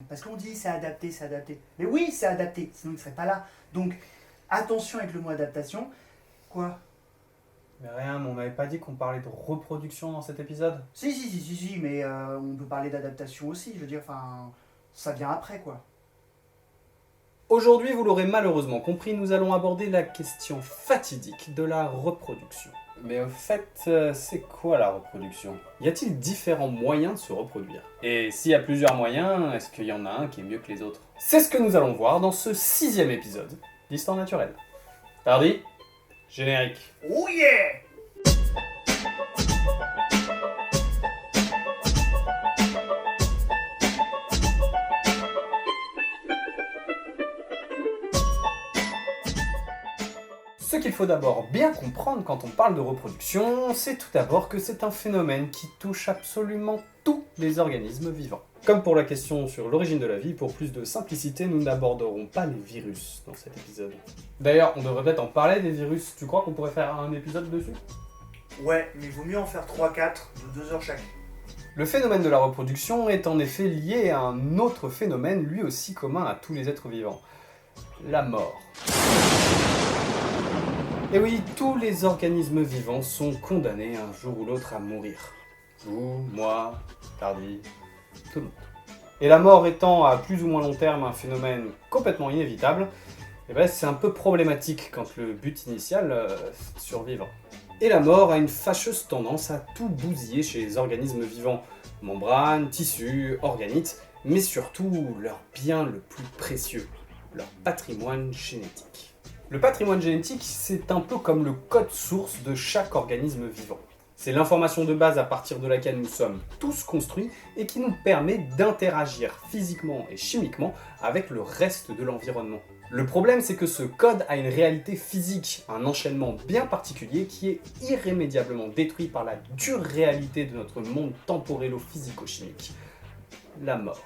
Parce qu'on dit c'est adapté, c'est adapté. Mais oui, c'est adapté, sinon il ne serait pas là. Donc, attention avec le mot adaptation. Quoi? Mais rien, mais on n'avait pas dit qu'on parlait de reproduction dans cet épisode? Si, mais on peut parler d'adaptation aussi. Je veux dire, enfin, ça vient après, quoi. Aujourd'hui, vous l'aurez malheureusement compris, nous allons aborder la question fatidique de la reproduction. Mais au fait, c'est quoi la reproduction? Y a-t-il différents moyens de se reproduire? Et s'il y a plusieurs moyens, est-ce qu'il y en a un qui est mieux que les autres? C'est ce que nous allons voir dans ce 6e épisode d'Histoire naturelle. Tardy, générique. Oh yeah! Ce qu'il faut d'abord bien comprendre quand on parle de reproduction, c'est tout d'abord que c'est un phénomène qui touche absolument tous les organismes vivants. Comme pour la question sur l'origine de la vie, pour plus de simplicité, nous n'aborderons pas les virus dans cet épisode. D'ailleurs, on devrait peut-être en parler des virus, tu crois qu'on pourrait faire un épisode dessus? Ouais, mais il vaut mieux en faire 3-4 de 2 heures chaque. Le phénomène de la reproduction est en effet lié à un autre phénomène lui aussi commun à tous les êtres vivants, la mort. Et oui, tous les organismes vivants sont condamnés un jour ou l'autre à mourir. Vous, moi, Tardy, tout le monde. Et la mort étant à plus ou moins long terme un phénomène complètement inévitable, c'est un peu problématique quand le but initial, c'est de survivre. Et la mort a une fâcheuse tendance à tout bousiller chez les organismes vivants. Membranes, tissus, organites, mais surtout leur bien le plus précieux, leur patrimoine génétique. Le patrimoine génétique, c'est un peu comme le code source de chaque organisme vivant. C'est l'information de base à partir de laquelle nous sommes tous construits et qui nous permet d'interagir physiquement et chimiquement avec le reste de l'environnement. Le problème, c'est que ce code a une réalité physique, un enchaînement bien particulier qui est irrémédiablement détruit par la dure réalité de notre monde temporello-physico-chimique, la mort.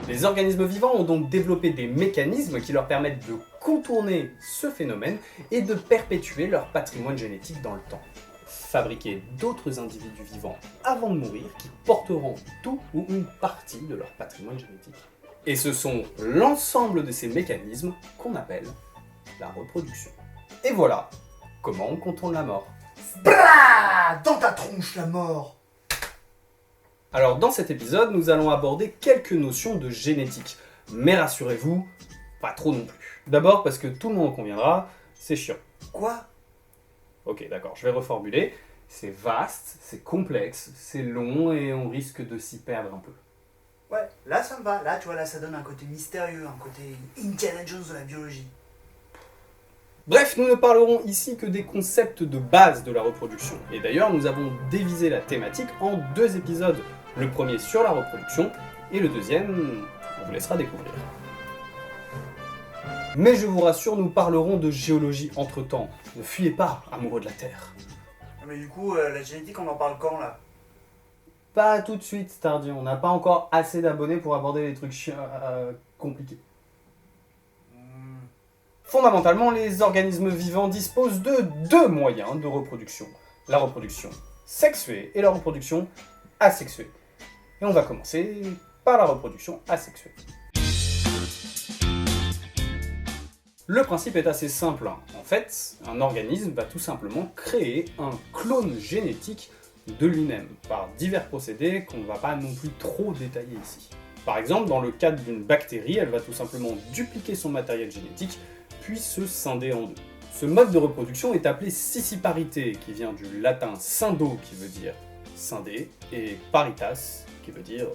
Les organismes vivants ont donc développé des mécanismes qui leur permettent de contourner ce phénomène et de perpétuer leur patrimoine génétique dans le temps. Fabriquer d'autres individus vivants avant de mourir qui porteront tout ou une partie de leur patrimoine génétique. Et ce sont l'ensemble de ces mécanismes qu'on appelle la reproduction. Et voilà comment on contourne la mort. Brrrah! Dans ta tronche, la mort! Alors dans cet épisode, nous allons aborder quelques notions de génétique. Mais rassurez-vous, pas trop non plus. D'abord parce que tout le monde en conviendra, c'est chiant. Quoi? Ok, d'accord, je vais reformuler. C'est vaste, c'est complexe, c'est long et on risque de s'y perdre un peu. Ouais, là ça me va. Là, tu vois, là ça donne un côté mystérieux, un côté Indiana Jones de la biologie. Bref, nous ne parlerons ici que des concepts de base de la reproduction. Et d'ailleurs, nous avons divisé la thématique en 2 épisodes. Le premier sur la reproduction, et le deuxième, on vous laissera découvrir. Mais je vous rassure, nous parlerons de géologie entre-temps. Ne fuyez pas, amoureux de la Terre. Mais du coup, la génétique, on en parle quand, là? Pas tout de suite, Stardy, on n'a pas encore assez d'abonnés pour aborder les trucs compliqués. Fondamentalement, les organismes vivants disposent de 2 moyens de reproduction. La reproduction sexuée et la reproduction asexuée. Et on va commencer par la reproduction asexuée. Le principe est assez simple. En fait, un organisme va tout simplement créer un clone génétique de lui-même, par divers procédés qu'on ne va pas non plus trop détailler ici. Par exemple, dans le cadre d'une bactérie, elle va tout simplement dupliquer son matériel génétique, puis se scinder en 2. Ce mode de reproduction est appelé scissiparité, qui vient du latin scindo, qui veut dire scinder, et paritas, qui veut dire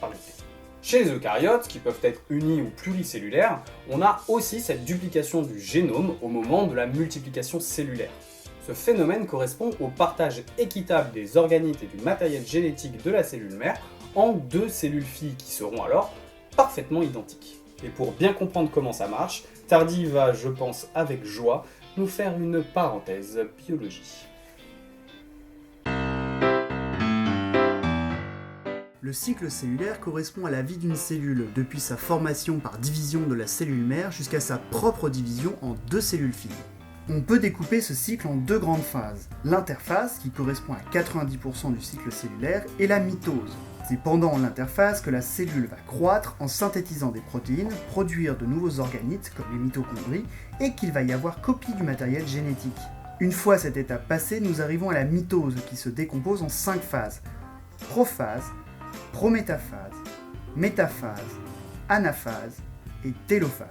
parité. Chez les eucaryotes, qui peuvent être unis ou pluricellulaires, on a aussi cette duplication du génome au moment de la multiplication cellulaire. Ce phénomène correspond au partage équitable des organites et du matériel génétique de la cellule mère en 2 cellules filles qui seront alors parfaitement identiques. Et pour bien comprendre comment ça marche, Tardy va, je pense avec joie, nous faire une parenthèse biologie. Le cycle cellulaire correspond à la vie d'une cellule, depuis sa formation par division de la cellule mère jusqu'à sa propre division en 2 cellules filles. On peut découper ce cycle en 2 grandes phases. L'interphase, qui correspond à 90% du cycle cellulaire, et la mitose. C'est pendant l'interphase que la cellule va croître en synthétisant des protéines, produire de nouveaux organites comme les mitochondries, et qu'il va y avoir copie du matériel génétique. Une fois cette étape passée, nous arrivons à la mitose qui se décompose en 5 phases. Prophase, prométaphase, métaphase, anaphase et télophase.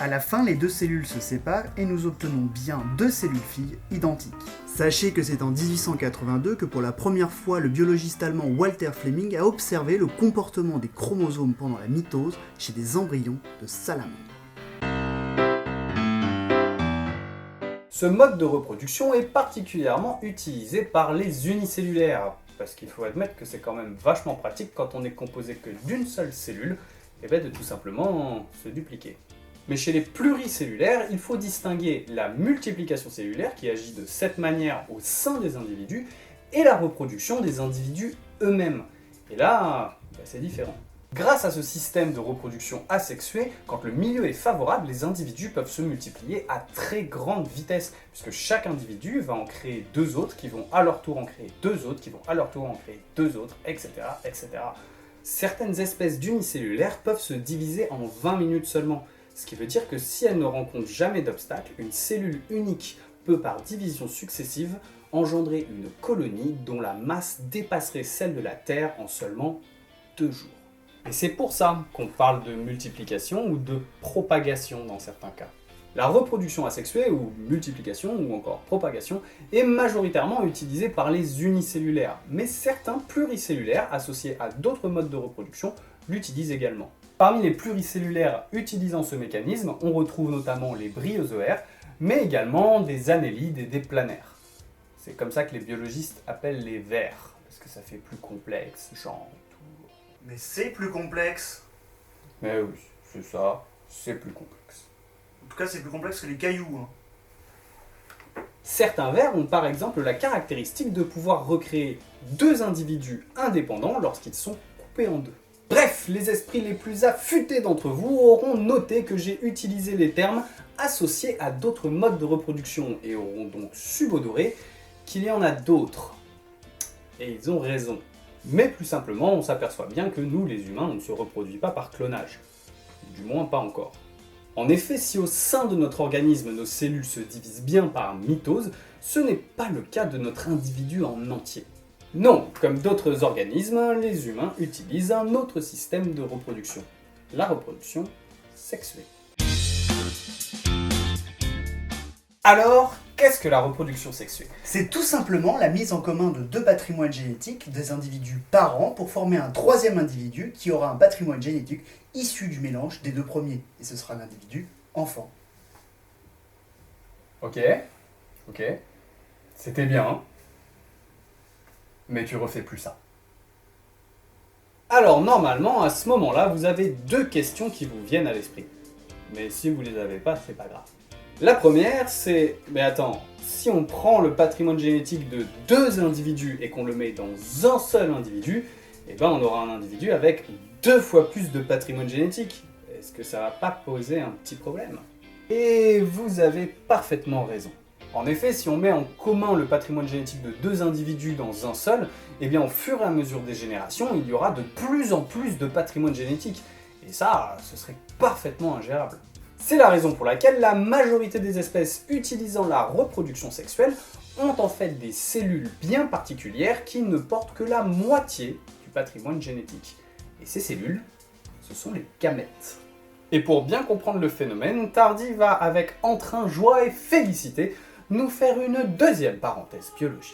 À la fin, les deux cellules se séparent et nous obtenons bien deux cellules filles identiques. Sachez que c'est en 1882 que pour la première fois le biologiste allemand Walter Flemming a observé le comportement des chromosomes pendant la mitose chez des embryons de salamandres. Ce mode de reproduction est particulièrement utilisé par les unicellulaires, parce qu'il faut admettre que c'est quand même vachement pratique quand on n'est composé que d'une seule cellule, et bien de tout simplement se dupliquer. Mais chez les pluricellulaires, il faut distinguer la multiplication cellulaire qui agit de cette manière au sein des individus et la reproduction des individus eux-mêmes. Et là, c'est différent. Grâce à ce système de reproduction asexuée, quand le milieu est favorable, les individus peuvent se multiplier à très grande vitesse, puisque chaque individu va en créer deux autres, qui vont à leur tour en créer deux autres, qui vont à leur tour en créer deux autres, etc. etc. Certaines espèces d'unicellulaires peuvent se diviser en 20 minutes seulement. Ce qui veut dire que si elle ne rencontre jamais d'obstacle, une cellule unique peut par division successive engendrer une colonie dont la masse dépasserait celle de la Terre en seulement 2 jours. Et c'est pour ça qu'on parle de multiplication ou de propagation dans certains cas. La reproduction asexuée ou multiplication ou encore propagation est majoritairement utilisée par les unicellulaires, mais certains pluricellulaires associés à d'autres modes de reproduction l'utilisent également. Parmi les pluricellulaires utilisant ce mécanisme, on retrouve notamment les bryozoaires, mais également des annélides et des planaires. C'est comme ça que les biologistes appellent les vers, parce que ça fait plus complexe, genre tout. Mais c'est plus complexe. Mais oui, c'est ça, c'est plus complexe. En tout cas, c'est plus complexe que les cailloux. Certains vers ont par exemple la caractéristique de pouvoir recréer deux individus indépendants lorsqu'ils sont coupés en deux. Bref, les esprits les plus affûtés d'entre vous auront noté que j'ai utilisé les termes associés à d'autres modes de reproduction et auront donc subodoré qu'il y en a d'autres. Et ils ont raison. Mais plus simplement, on s'aperçoit bien que nous, les humains, on ne se reproduit pas par clonage. Du moins pas encore. En effet, si au sein de notre organisme, nos cellules se divisent bien par mitose, ce n'est pas le cas de notre individu en entier. Non, comme d'autres organismes, les humains utilisent un autre système de reproduction, la reproduction sexuée. Alors, qu'est-ce que la reproduction sexuée ? C'est tout simplement la mise en commun de deux patrimoines génétiques des individus parents pour former un troisième individu qui aura un patrimoine génétique issu du mélange des deux premiers, et ce sera l'individu enfant. Ok, c'était bien. Mais tu refais plus ça. Alors normalement, à ce moment-là, vous avez deux questions qui vous viennent à l'esprit. Mais si vous les avez pas, c'est pas grave. La première, c'est, mais attends, si on prend le patrimoine génétique de deux individus et qu'on le met dans un seul individu, eh ben on aura un individu avec 2 fois plus de patrimoine génétique. Est-ce que ça va pas poser un petit problème ? Et vous avez parfaitement raison. En effet, si on met en commun le patrimoine génétique de deux individus dans un seul, eh bien au fur et à mesure des générations, il y aura de plus en plus de patrimoine génétique. Et ça, ce serait parfaitement ingérable. C'est la raison pour laquelle la majorité des espèces utilisant la reproduction sexuelle ont en fait des cellules bien particulières qui ne portent que la moitié du patrimoine génétique. Et ces cellules, ce sont les gamètes. Et pour bien comprendre le phénomène, Tardy va avec entrain, joie et félicité nous faire une deuxième parenthèse biologie.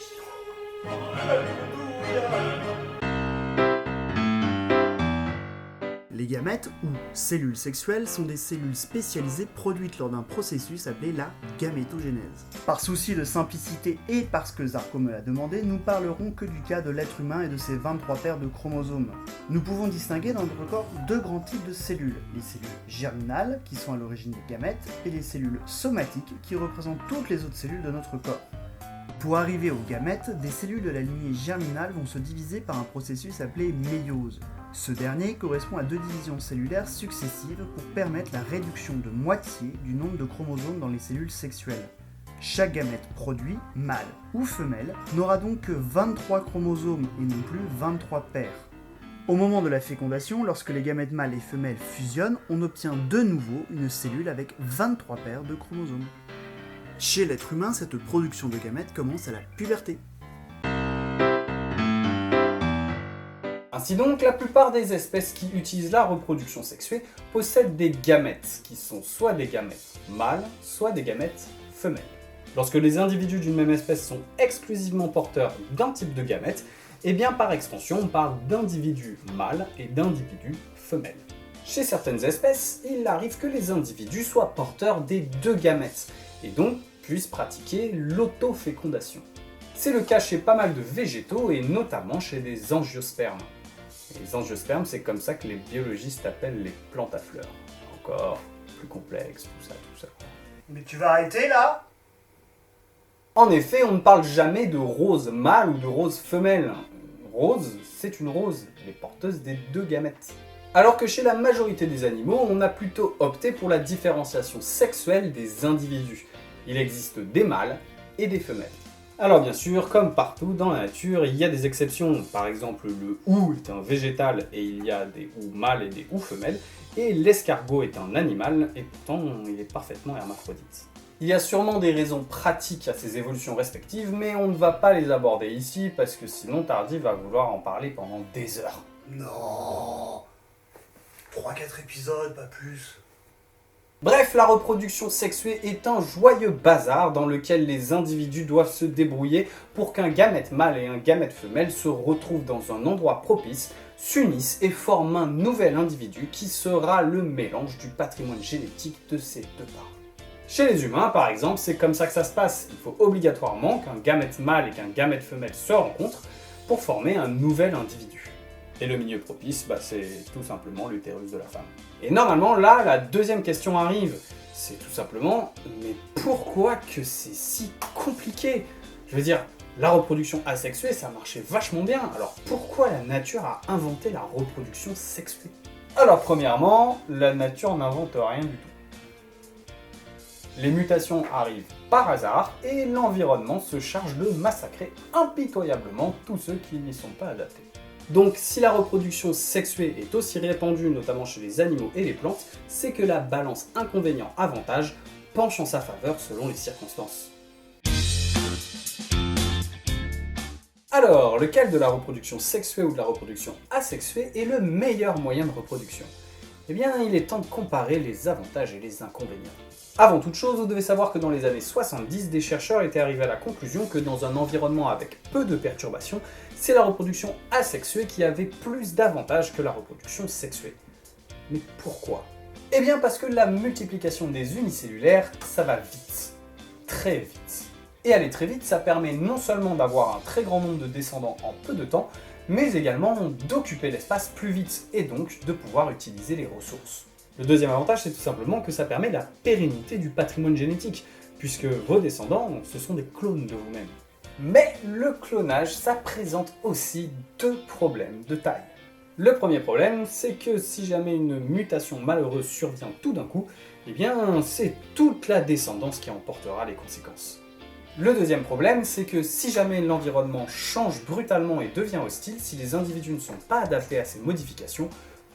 Les gamètes, ou cellules sexuelles, sont des cellules spécialisées produites lors d'un processus appelé la gamétogénèse. Par souci de simplicité et parce que Zarco me l'a demandé, nous parlerons que du cas de l'être humain et de ses 23 paires de chromosomes. Nous pouvons distinguer dans notre corps deux grands types de cellules, les cellules germinales, qui sont à l'origine des gamètes, et les cellules somatiques, qui représentent toutes les autres cellules de notre corps. Pour arriver aux gamètes, des cellules de la lignée germinale vont se diviser par un processus appelé méiose. Ce dernier correspond à deux divisions cellulaires successives pour permettre la réduction de moitié du nombre de chromosomes dans les cellules sexuelles. Chaque gamète produit, mâle ou femelle, n'aura donc que 23 chromosomes et non plus 23 paires. Au moment de la fécondation, lorsque les gamètes mâles et femelles fusionnent, on obtient de nouveau une cellule avec 23 paires de chromosomes. Chez l'être humain, cette production de gamètes commence à la puberté. Ainsi donc, la plupart des espèces qui utilisent la reproduction sexuée possèdent des gamètes, qui sont soit des gamètes mâles, soit des gamètes femelles. Lorsque les individus d'une même espèce sont exclusivement porteurs d'un type de gamètes, et bien par extension, on parle d'individus mâles et d'individus femelles. Chez certaines espèces, il arrive que les individus soient porteurs des deux gamètes, et donc puissent pratiquer l'autofécondation. C'est le cas chez pas mal de végétaux, et notamment chez les angiospermes. Et les angiospermes, c'est comme ça que les biologistes appellent les plantes à fleurs. Encore plus complexe, tout ça. Mais tu vas arrêter là ? En effet, on ne parle jamais de rose mâle ou de rose femelle. Rose, c'est une rose, elle est porteuse des deux gamètes. Alors que chez la majorité des animaux, on a plutôt opté pour la différenciation sexuelle des individus. Il existe des mâles et des femelles. Alors bien sûr, comme partout dans la nature, il y a des exceptions. Par exemple, le hou est un végétal et il y a des hous mâles et des hous femelles. Et l'escargot est un animal et pourtant il est parfaitement hermaphrodite. Il y a sûrement des raisons pratiques à ces évolutions respectives, mais on ne va pas les aborder ici parce que sinon Tardy va vouloir en parler pendant des heures. Non, 3-4 épisodes, pas plus. Bref, la reproduction sexuée est un joyeux bazar dans lequel les individus doivent se débrouiller pour qu'un gamète mâle et un gamète femelle se retrouvent dans un endroit propice, s'unissent et forment un nouvel individu qui sera le mélange du patrimoine génétique de ces deux parents. Chez les humains, par exemple, c'est comme ça que ça se passe. Il faut obligatoirement qu'un gamète mâle et qu'un gamète femelle se rencontrent pour former un nouvel individu. Et le milieu propice, c'est tout simplement l'utérus de la femme. Et normalement, là, la deuxième question arrive. C'est tout simplement, mais pourquoi que c'est si compliqué ? Je veux dire, la reproduction asexuée, ça marchait vachement bien. Alors pourquoi la nature a inventé la reproduction sexuée ? Alors premièrement, la nature n'invente rien du tout. Les mutations arrivent par hasard et l'environnement se charge de massacrer impitoyablement tous ceux qui n'y sont pas adaptés. Donc si la reproduction sexuée est aussi répandue notamment chez les animaux et les plantes, c'est que la balance inconvénient-avantage penche en sa faveur selon les circonstances. Alors, lequel de la reproduction sexuée ou de la reproduction asexuée est le meilleur moyen de reproduction ? Eh bien, il est temps de comparer les avantages et les inconvénients. Avant toute chose, vous devez savoir que dans les années 70, des chercheurs étaient arrivés à la conclusion que dans un environnement avec peu de perturbations, c'est la reproduction asexuée qui avait plus d'avantages que la reproduction sexuée. Mais pourquoi ? Eh bien parce que la multiplication des unicellulaires, ça va vite. Très vite. Et aller très vite, ça permet non seulement d'avoir un très grand nombre de descendants en peu de temps, mais également d'occuper l'espace plus vite et donc de pouvoir utiliser les ressources. Le deuxième avantage, c'est tout simplement que ça permet la pérennité du patrimoine génétique, puisque vos descendants, ce sont des clones de vous-même. Mais le clonage, ça présente aussi deux problèmes de taille. Le premier problème, c'est que si jamais une mutation malheureuse survient tout d'un coup, eh bien c'est toute la descendance qui en portera les conséquences. Le deuxième problème, c'est que si jamais l'environnement change brutalement et devient hostile, si les individus ne sont pas adaptés à ces modifications,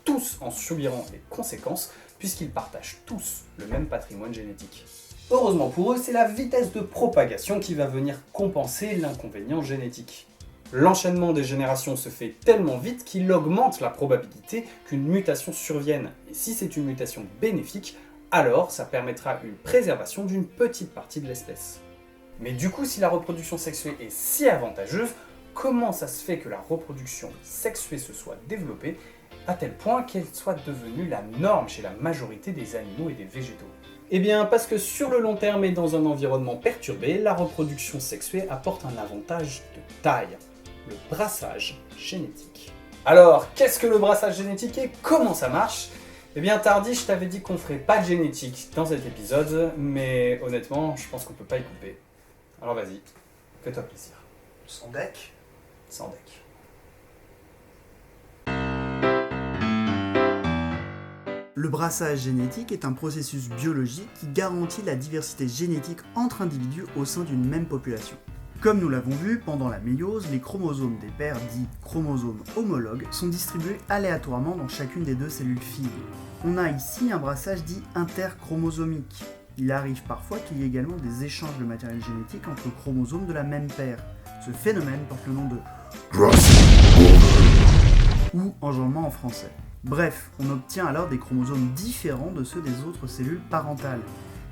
tous en subiront les conséquences, puisqu'ils partagent tous le même patrimoine génétique. Heureusement pour eux, c'est la vitesse de propagation qui va venir compenser l'inconvénient génétique. L'enchaînement des générations se fait tellement vite qu'il augmente la probabilité qu'une mutation survienne, et si c'est une mutation bénéfique, alors ça permettra une préservation d'une petite partie de l'espèce. Mais du coup, si la reproduction sexuée est si avantageuse, comment ça se fait que la reproduction sexuée se soit développée à tel point qu'elle soit devenue la norme chez la majorité des animaux et des végétaux? Eh bien parce que sur le long terme et dans un environnement perturbé, la reproduction sexuée apporte un avantage de taille, le brassage génétique. Alors, qu'est-ce que le brassage génétique et comment ça marche ? Eh bien Tardy, je t'avais dit qu'on ferait pas de génétique dans cet épisode, mais honnêtement, je pense qu'on peut pas y couper. Alors vas-y, fais-toi plaisir. Sans deck ? Sans deck. Le brassage génétique est un processus biologique qui garantit la diversité génétique entre individus au sein d'une même population. Comme nous l'avons vu, pendant la méiose, les chromosomes des pères dits chromosomes homologues sont distribués aléatoirement dans chacune des deux cellules filles. On a ici un brassage dit interchromosomique. Il arrive parfois qu'il y ait également des échanges de matériel génétique entre chromosomes de la même paire. Ce phénomène porte le nom de ou engendrement en français. Bref, on obtient alors des chromosomes différents de ceux des autres cellules parentales.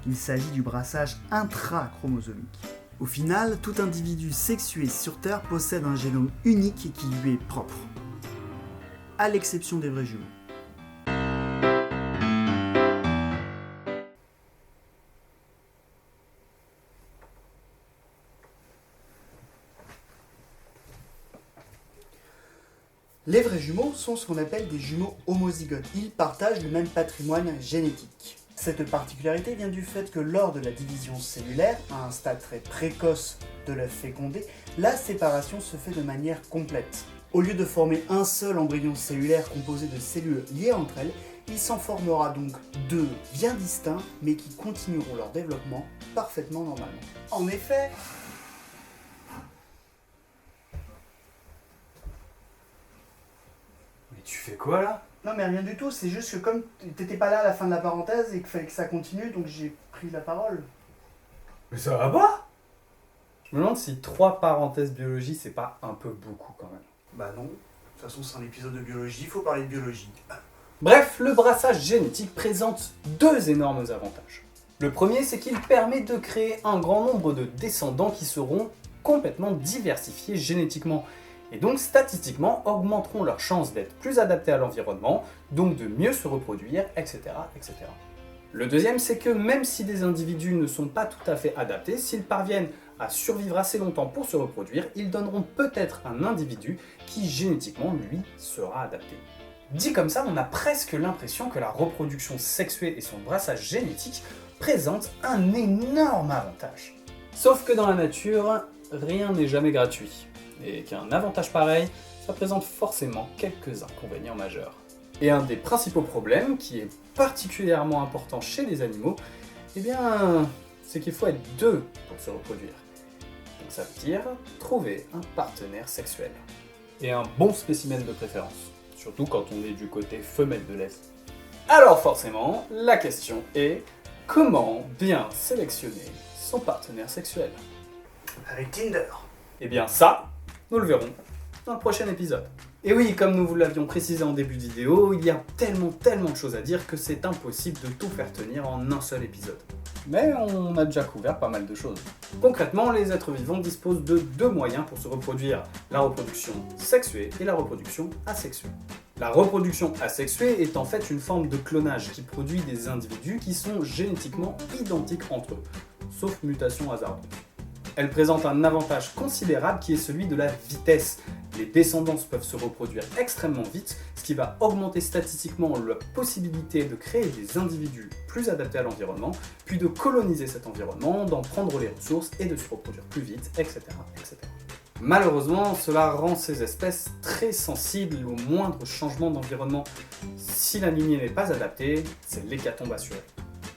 Il s'agit du brassage intrachromosomique. Au final, tout individu sexué sur Terre possède un génome unique qui lui est propre, à l'exception des vrais jumeaux. Les vrais jumeaux sont ce qu'on appelle des jumeaux homozygotes. Ils partagent le même patrimoine génétique. Cette particularité vient du fait que lors de la division cellulaire, à un stade très précoce de l'œuf fécondé, la séparation se fait de manière complète. Au lieu de former un seul embryon cellulaire composé de cellules liées entre elles, il s'en formera donc deux bien distincts, mais qui continueront leur développement parfaitement normalement. En effet, Mais tu fais quoi là? non mais rien du tout, c'est juste que comme t'étais pas là à la fin de la parenthèse et qu'il fallait que ça continue, donc j'ai pris la parole. Mais ça va pas? Je me demande si 3 parenthèses biologie, c'est pas un peu beaucoup quand même. Bah non, de toute façon c'est un épisode de biologie, il faut parler de biologie. Bref, le brassage génétique présente 2 énormes avantages. Le premier, c'est qu'il permet de créer un grand nombre de descendants qui seront complètement diversifiés génétiquement et donc statistiquement augmenteront leurs chances d'être plus adaptés à l'environnement, donc de mieux se reproduire, etc., etc. Le deuxième, c'est que même si des individus ne sont pas tout à fait adaptés, s'ils parviennent à survivre assez longtemps pour se reproduire, ils donneront peut-être un individu qui génétiquement, lui, sera adapté. Dit comme ça, on a presque l'impression que la reproduction sexuée et son brassage génétique présentent un énorme avantage. Sauf que dans la nature, rien n'est jamais gratuit. Et qu'un avantage pareil, ça présente forcément quelques inconvénients majeurs. Et un des principaux problèmes, qui est particulièrement important chez les animaux, eh bien, c'est qu'il faut être 2 pour se reproduire. Donc ça veut dire trouver un partenaire sexuel. Et un bon spécimen de préférence, surtout quand on est du côté femelle de la vie. Alors forcément, la question est, comment bien sélectionner son partenaire sexuel? Avec Tinder. Eh bien ça, nous le verrons dans le prochain épisode. Et oui, comme nous vous l'avions précisé en début de vidéo, il y a tellement de choses à dire que c'est impossible de tout faire tenir en un seul épisode. Mais on a déjà couvert pas mal de choses. Concrètement, les êtres vivants disposent de 2 moyens pour se reproduire, la reproduction sexuée et la reproduction asexuée. La reproduction asexuée est en fait une forme de clonage qui produit des individus qui sont génétiquement identiques entre eux, sauf mutation hasardeuse. Elle présente un avantage considérable qui est celui de la vitesse. Les descendants peuvent se reproduire extrêmement vite, ce qui va augmenter statistiquement la possibilité de créer des individus plus adaptés à l'environnement, puis de coloniser cet environnement, d'en prendre les ressources et de se reproduire plus vite, etc., etc. Malheureusement, cela rend ces espèces très sensibles au moindre changement d'environnement. Si la lignée n'est pas adaptée, c'est l'hécatombe assurée.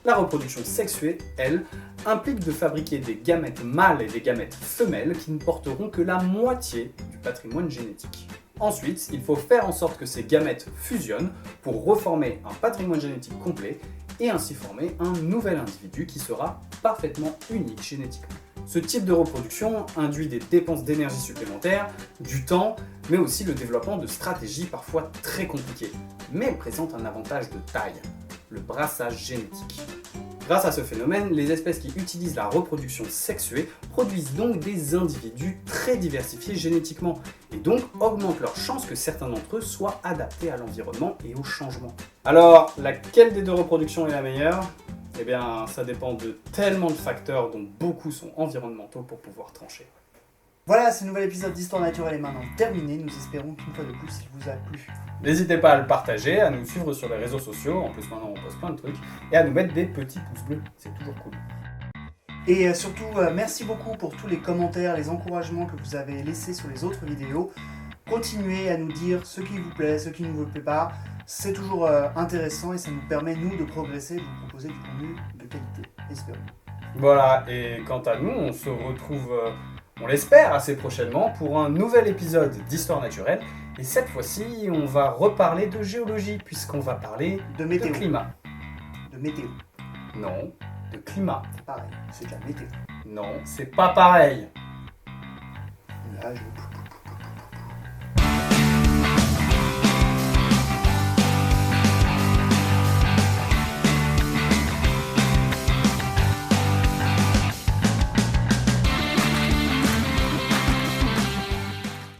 La reproduction sexuée, elle, implique de fabriquer des gamètes mâles et des gamètes femelles qui ne porteront que la moitié du patrimoine génétique. Ensuite, il faut faire en sorte que ces gamètes fusionnent pour reformer un patrimoine génétique complet et ainsi former un nouvel individu qui sera parfaitement unique génétiquement. Ce type de reproduction induit des dépenses d'énergie supplémentaires, du temps, mais aussi le développement de stratégies parfois très compliquées. Mais elle présente un avantage de taille, le brassage génétique. Grâce à ce phénomène, les espèces qui utilisent la reproduction sexuée produisent donc des individus très diversifiés génétiquement, et donc augmentent leurs chances que certains d'entre eux soient adaptés à l'environnement et au changement. Alors, laquelle des 2 reproductions est la meilleure ? Eh bien, ça dépend de tellement de facteurs dont beaucoup sont environnementaux pour pouvoir trancher. Voilà, ce nouvel épisode d'Histoire naturelle est maintenant terminé. Nous espérons qu'une fois de plus, il vous a plu. N'hésitez pas à le partager, à nous suivre sur les réseaux sociaux, en plus maintenant on poste plein de trucs, et à nous mettre des petits pouces bleus, c'est toujours cool. Et surtout, merci beaucoup pour tous les commentaires, les encouragements que vous avez laissés sur les autres vidéos. Continuez à nous dire ce qui vous plaît, ce qui ne vous plaît pas. C'est toujours intéressant et ça nous permet, nous, de progresser, de vous proposer du contenu de qualité, espérons. Voilà, et quant à nous, on se retrouve On l'espère assez prochainement pour un nouvel épisode d'Histoire naturelle. Et cette fois-ci, on va reparler de géologie, puisqu'on va parler De de météo. climat. De météo. Non, de climat. C'est pareil, c'est de la météo. Non, c'est pas pareil. Là, je